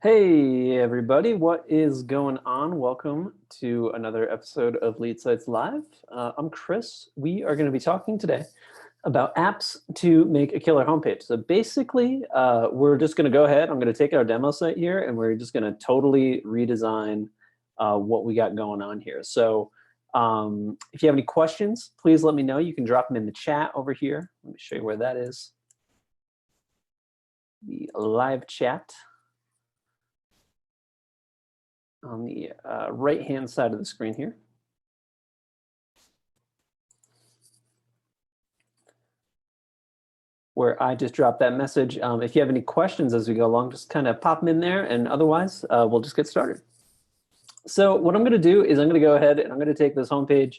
Hey everybody, what is going on? Welcome to another episode of Lead Sites Live. I'm Chris. We are going to be talking today about apps to make a killer homepage. So basically, we're just going to go ahead. I'm going to take our demo site here and we're just going to totally redesign what we got going on here. So if you have any questions, please let me know. You can drop them in the chat over here. Let me show you where that is. The live chat on the right-hand side of the screen here. Where I just dropped that message. If you have any questions as we go along, just kind of pop them in there, and otherwise, we'll just get started. So what I'm going to do is I'm going to go ahead and I'm going to take this homepage.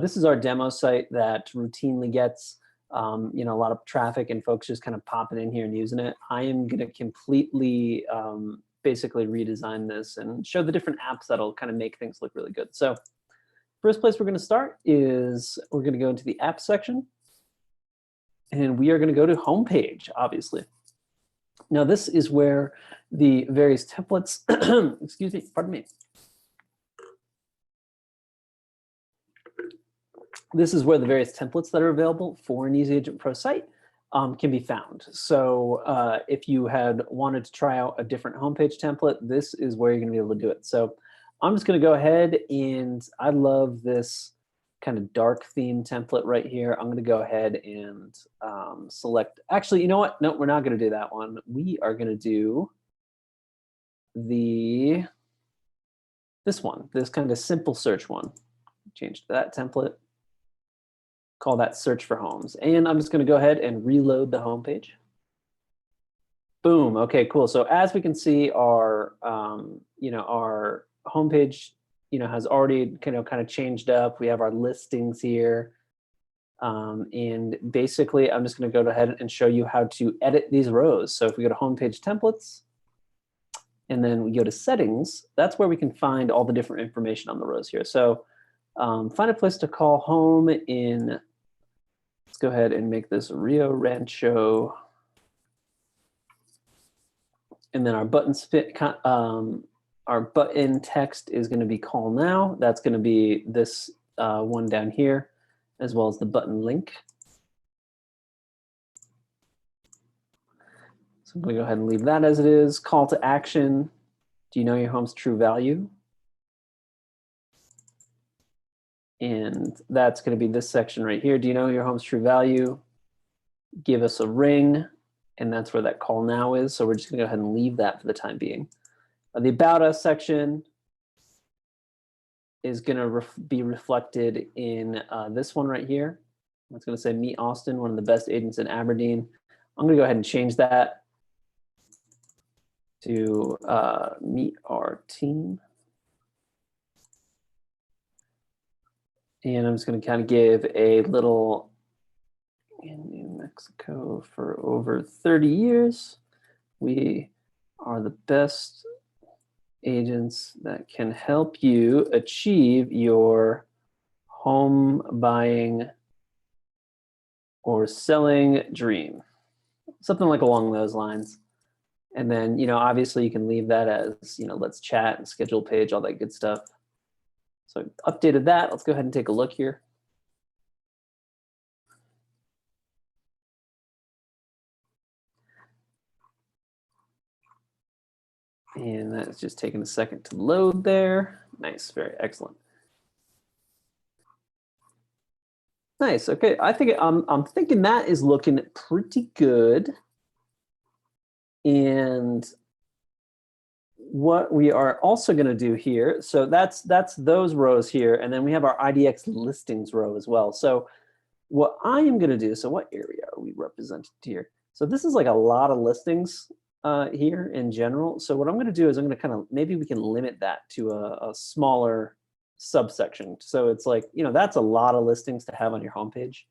This is our demo site that routinely gets a lot of traffic and folks just kind of popping in here and using it. I am going to completely basically redesign this and show the different apps that'll kind of make things look really good. So first place we're going to start is we're going to go into the app section. And we are going to go to homepage, obviously. Now, this is where the various templates, excuse me, pardon me. This is where the various templates that are available for an EasyAgentPro site can be found. So if you had wanted to try out a different homepage template, this is where you're going to be able to do it. So I'm just going to go ahead and I love this kind of dark theme template right here. I'm going to go ahead and select, actually, you know what? No, we're not going to do that one. We are going to do this one, this kind of simple search one. Change that template. Call that search for homes. And I'm just going to go ahead and reload the homepage. Boom. Okay, cool. So as we can see, our our homepage has already kind of changed up. We have our listings here. And basically, I'm just going to go ahead and show you how to edit these rows. So if we go to homepage templates, and then we go to settings, that's where we can find all the different information on the rows here. So find a place to call home in, let's go ahead and make this Rio Rancho. And then our buttons fit, our button text is going to be call now. That's going to be this one down here, as well as the button link. So I'm going to go ahead and leave that as it is. Call to action. Do you know your home's true value? And that's going to be this section right here. Do you know your home's true value? Give us a ring. And that's where that call now is. So we're just going to go ahead and leave that for the time being. The About Us section is going to be reflected in this one right here. It's going to say Meet Austin, one of the best agents in Aberdeen. I'm going to go ahead and change that to Meet Our Team. And I'm just going to kind of give a little, in New Mexico for over 30 years, we are the best agents that can help you achieve your home buying or selling dream. Something like along those lines. And then, obviously you can leave that as, let's chat and schedule page, all that good stuff. So I updated that. Let's go ahead and take a look here. And that's just taking a second to load there. Nice, very excellent. Nice, okay. I think I'm thinking that is looking pretty good. And what we are also going to do here, so that's those rows here, and then we have our IDX listings row as well. So what I am going to do, so what area are we represented here? So this is like a lot of listings here in general. So what I'm going to do is I'm going to kind of, maybe we can limit that to a smaller subsection. So it's like, that's a lot of listings to have on your homepage.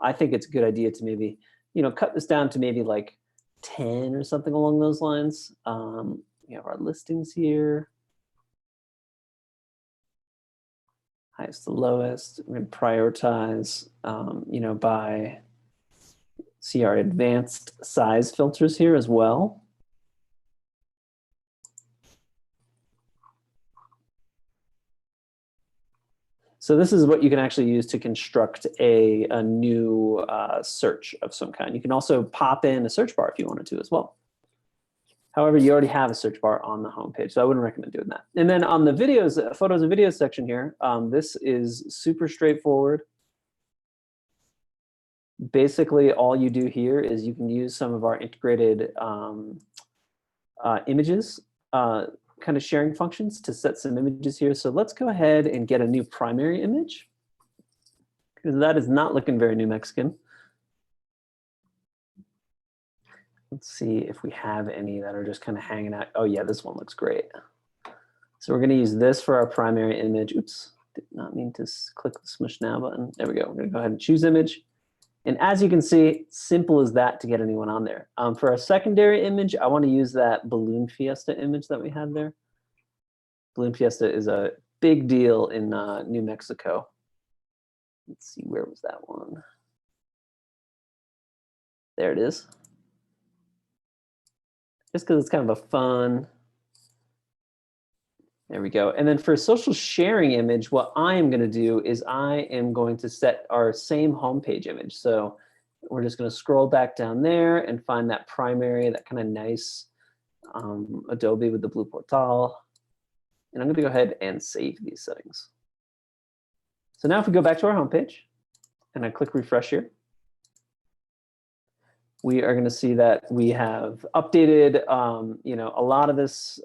I think it's a good idea to maybe, cut this down to maybe like 10 or something along those lines. We have our listings here. Highest to lowest. We're going to prioritize, by, see our advanced size filters here as well. So this is what you can actually use to construct a new search of some kind. You can also pop in a search bar if you wanted to as well. However, you already have a search bar on the homepage, so I wouldn't recommend doing that. And then on the videos, photos and videos section here, this is super straightforward. Basically, all you do here is you can use some of our integrated images kind of sharing functions to set some images here. So let's go ahead and get a new primary image, because that is not looking very New Mexican. Let's see if we have any that are just kind of hanging out. Oh yeah, this one looks great. So we're gonna use this for our primary image. Oops, did not mean to click the Smush Now button. There we go, we're gonna go ahead and choose image. And as you can see, simple as that to get anyone on there. For our secondary image, I wanna use that Balloon Fiesta image that we had there. Balloon Fiesta is a big deal in New Mexico. Let's see, where was that one? There it is. Just because it's kind of a fun. There we go. And then for a social sharing image, what I am going to do is I am going to set our same homepage image. So we're just going to scroll back down there and find that primary, that kind of nice Adobe with the blue portal. And I'm going to go ahead and save these settings. So now if we go back to our homepage and I click refresh here, we are going to see that we have updated, you know, a lot of this,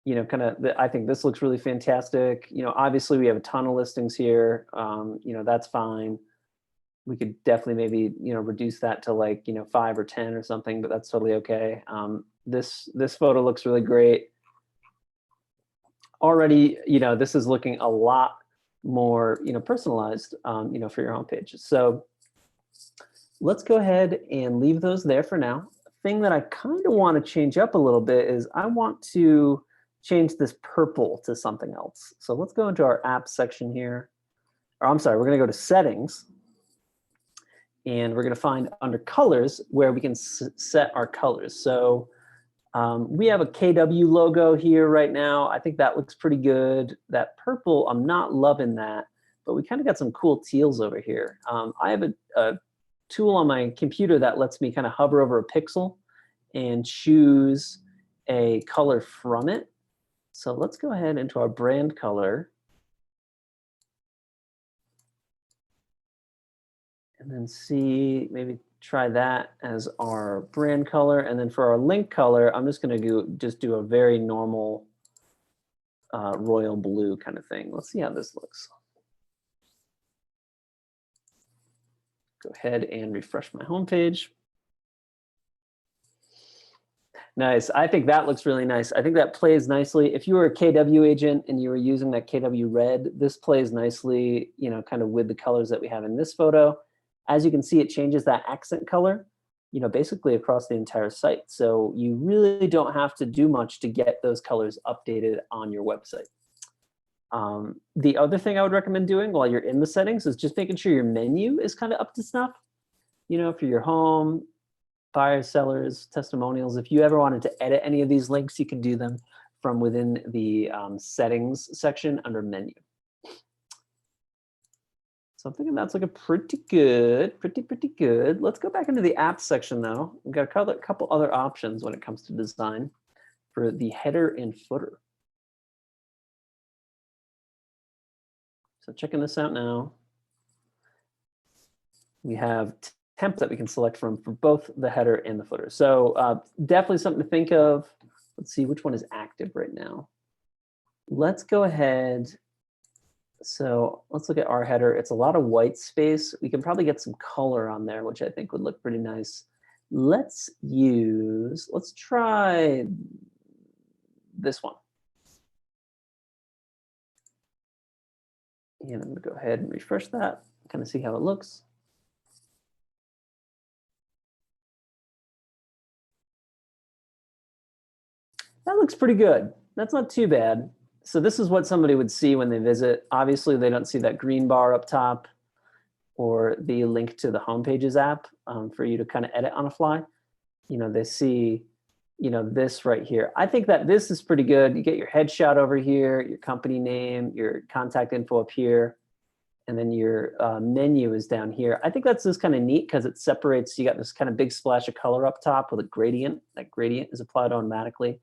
you know, kind of, I think this looks really fantastic. You know, obviously we have a ton of listings here. You know, that's fine. We could definitely maybe, you know, reduce that to like, you know, 5 or 10 or something, but that's totally okay. This photo looks really great. Already, you know, this is looking a lot more, you know, personalized, you know, for your homepage. So let's go ahead and leave those there for now. The thing that I kind of want to change up a little bit is I want to change this purple to something else. So let's go into our apps section here. Or I'm sorry, we're going to go to settings. And we're going to find under colors where we can set our colors. So we have a KW logo here right now. I think that looks pretty good. That purple, I'm not loving that, but we kind of got some cool teals over here. I have a tool on my computer that lets me kind of hover over a pixel and choose a color from it. So let's go ahead into our brand color. And then see, maybe try that as our brand color. And then for our link color, I'm just going to just do a very normal royal blue kind of thing. Let's see how this looks. Go ahead and refresh my homepage. Nice. I think that looks really nice. I think that plays nicely. If you were a KW agent and you were using that KW red, this plays nicely, you know, kind of with the colors that we have in this photo. As you can see, it changes that accent color, you know, basically across the entire site. So you really don't have to do much to get those colors updated on your website. The other thing I would recommend doing while you're in the settings is just making sure your menu is kind of up to snuff. You know, for your home, buyers, sellers, testimonials, if you ever wanted to edit any of these links, you can do them from within the settings section under menu. So I'm thinking that's looking pretty good, pretty good. Let's go back into the apps section though. We've got a couple other options when it comes to design for the header and footer. So checking this out now. We have templates that we can select from for both the header and the footer. So definitely something to think of. Let's see which one is active right now. Let's go ahead. So let's look at our header. It's a lot of white space. We can probably get some color on there, which I think would look pretty nice. Let's try this one. And I'm gonna go ahead and refresh that, kind of see how it looks. That looks pretty good. That's not too bad. So this is what somebody would see when they visit. Obviously, they don't see that green bar up top or the link to the Homepages app for you to kind of edit on the fly. You know, they see you know, this right here. I think that this is pretty good. You get your headshot over here, your company name, your contact info up here, and then your menu is down here. I think that's just kind of neat because it separates. You got this kind of big splash of color up top with a gradient. That gradient is applied automatically.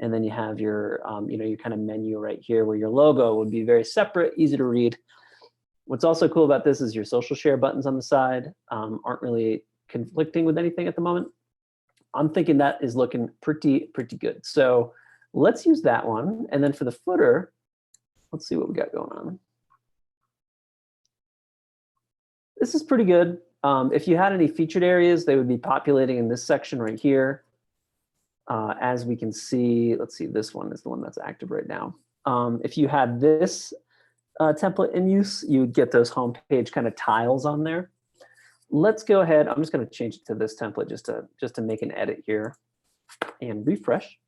And then you have your, you know, your kind of menu right here where your logo would be very separate, easy to read. What's also cool about this is your social share buttons on the side aren't really conflicting with anything at the moment. I'm thinking that is looking pretty good. So let's use that one. And then for the footer, let's see what we got going on. This is pretty good. If you had any featured areas, they would be populating in this section right here. As we can see, let's see, this one is the one that's active right now. If you had this template in use, you would get those homepage kind of tiles on there. Let's go ahead. I'm just going to change it to this template just to make an edit here and refresh.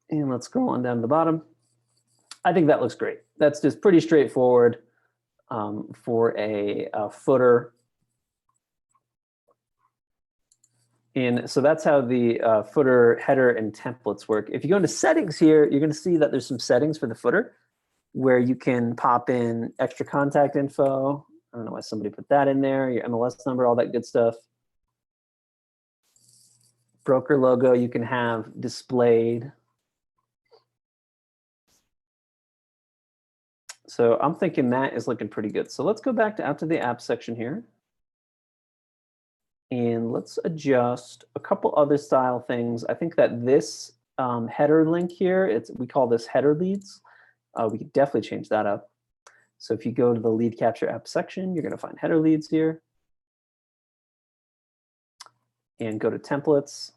And let's scroll on down to the bottom. I think that looks great. That's just pretty straightforward for a footer. And so that's how the footer, header, and templates work. If you go into settings here, you're going to see that there's some settings for the footer where you can pop in extra contact info. I don't know why somebody put that in there, your MLS number, all that good stuff. Broker logo you can have displayed. So I'm thinking that is looking pretty good. So let's go back to after the app section here. And let's adjust a couple other style things. I think that this header link here, we call this header leads. We could definitely change that up. So if you go to the lead capture app section, you're going to find header leads here. And go to templates.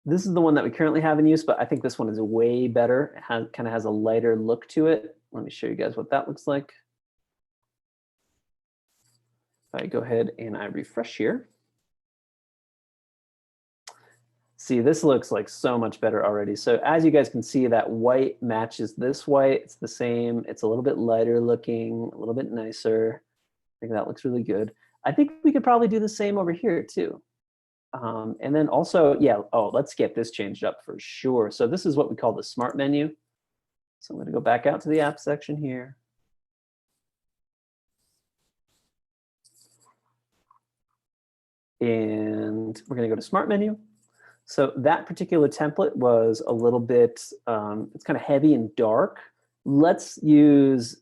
This is the one that we currently have in use, but I think this one is way better. It kind of has a lighter look to it. Let me show you guys what that looks like. If I go ahead and I refresh here. See, this looks like so much better already. So as you guys can see, that white matches this white. It's the same. It's a little bit lighter looking, a little bit nicer. I think that looks really good. I think we could probably do the same over here too. And then also, yeah, oh, let's get this changed up for sure. So this is what we call the smart menu. So I'm going to go back out to the app section here. And we're going to go to smart menu. So that particular template was a little bit, it's kind of heavy and dark. Let's use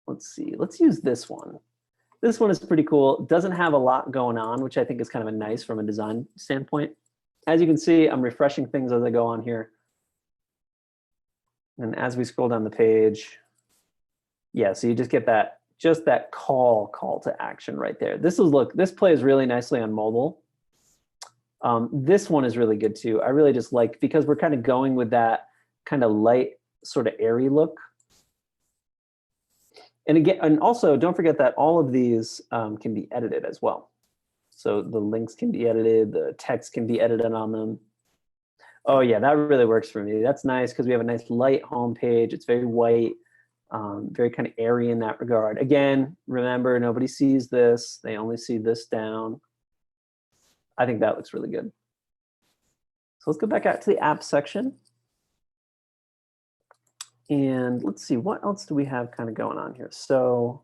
this one. This one is pretty cool. It doesn't have a lot going on, which I think is kind of nice from a design standpoint. As you can see, I'm refreshing things as I go on here. And as we scroll down the page, yeah, so you just get that, call to action right there. This plays really nicely on mobile. This one is really good too. I really just like, because we're kind of going with that kind of light, sort of airy look. And again, and also don't forget that all of these can be edited as well. So the links can be edited, the text can be edited on them. Oh yeah, that really works for me. That's nice because we have a nice light home page. It's very white, very kind of airy in that regard. Again, remember, nobody sees this. They only see this down. I think that looks really good. So let's go back out to the app section. And let's see, what else do we have kind of going on here? So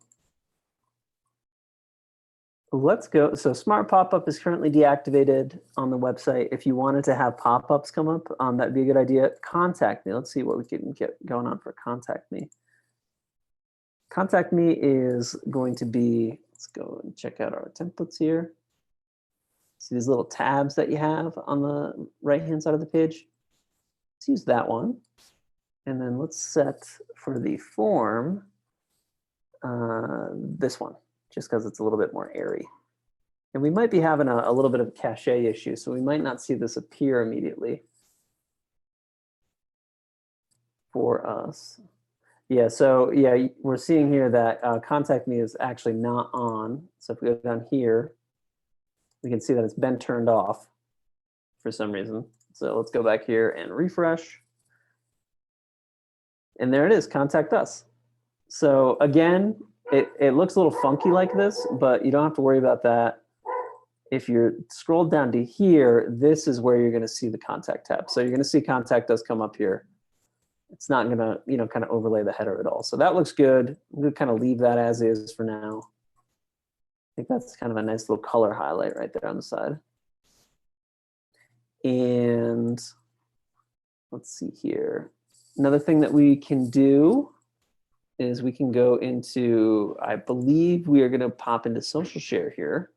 let's go. So Smart Pop-Up is currently deactivated on the website. If you wanted to have pop-ups come up, that'd be a good idea. Contact Me. Let's see what we can get going on for Contact Me. Contact Me is going to be, let's go and check out our templates here. See these little tabs that you have on the right-hand side of the page? Let's use that one. And then let's set for the form this one, just because it's a little bit more airy. And we might be having a little bit of a cache issue, so we might not see this appear immediately for us. Yeah, so yeah, we're seeing here that Contact Me is actually not on. So if we go down here, we can see that it's been turned off for some reason. So let's go back here and refresh. And there it is, Contact Us. So again, it looks a little funky like this, but you don't have to worry about that. If you're scrolled down to here, this is where you're going to see the contact tab. So you're going to see contact does come up here. It's not going to, you know, kind of overlay the header at all. So that looks good. I'm going to kind of leave that as is for now. I think that's kind of a nice little color highlight right there on the side. And let's see here. Another thing that we can do is we can go into, I believe we are going to pop into social share here.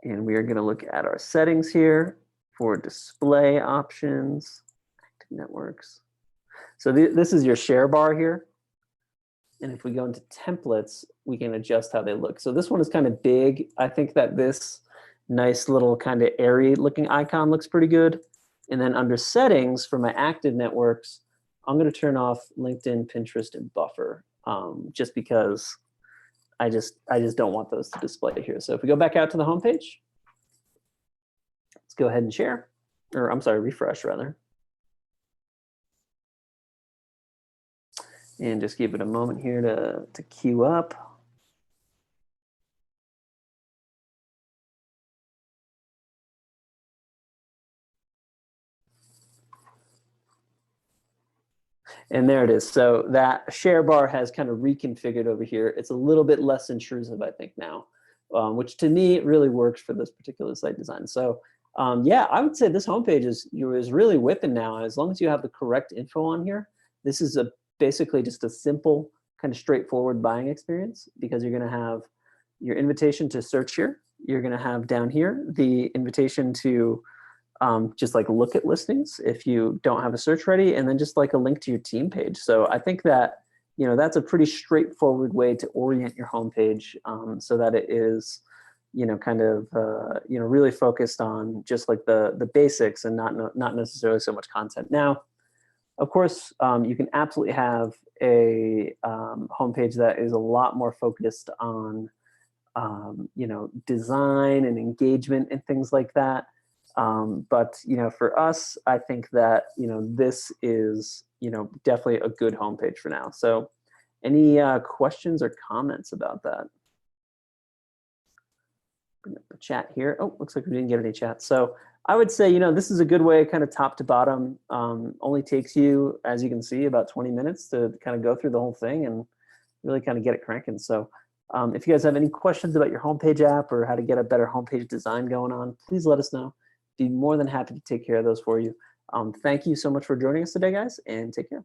And we are going to look at our settings here for display options, active networks. So this is your share bar here. And if we go into templates, we can adjust how they look. So this one is kind of big. I think that this nice little kind of airy looking icon looks pretty good. And then under settings for my active networks, I'm going to turn off LinkedIn, Pinterest, and Buffer, just because I just don't want those to display here. So if we go back out to the homepage, let's go ahead and share, or I'm sorry, refresh rather. And just give it a moment here to queue up. And there it is. So that share bar has kind of reconfigured over here. It's a little bit less intrusive, I think, now, which to me really works for this particular site design. So yeah, I would say this homepage is really whipping now. As long as you have the correct info on here, this is basically just a simple, kind of straightforward buying experience, because you're going to have your invitation to search here. You're going to have down here the invitation to just like look at listings if you don't have a search ready, and then just like a link to your team page. So I think that, you know, that's a pretty straightforward way to orient your homepage, so that it is, you know, kind of, you know, really focused on just like the basics and not necessarily so much content. Now, of course, you can absolutely have a homepage that is a lot more focused on, you know, design and engagement and things like that. But, you know, for us, I think that, you know, this is, you know, definitely a good homepage for now. So any questions or comments about that? Bring up the chat here. Oh, looks like we didn't get any chat. So I would say, you know, this is a good way, kind of top to bottom. Only takes you, as you can see, about 20 minutes to kind of go through the whole thing and really kind of get it cranking. So if you guys have any questions about your homepage app or how to get a better homepage design going on, please let us know. Be more than happy to take care of those for you. Thank you so much for joining us today, guys, and take care.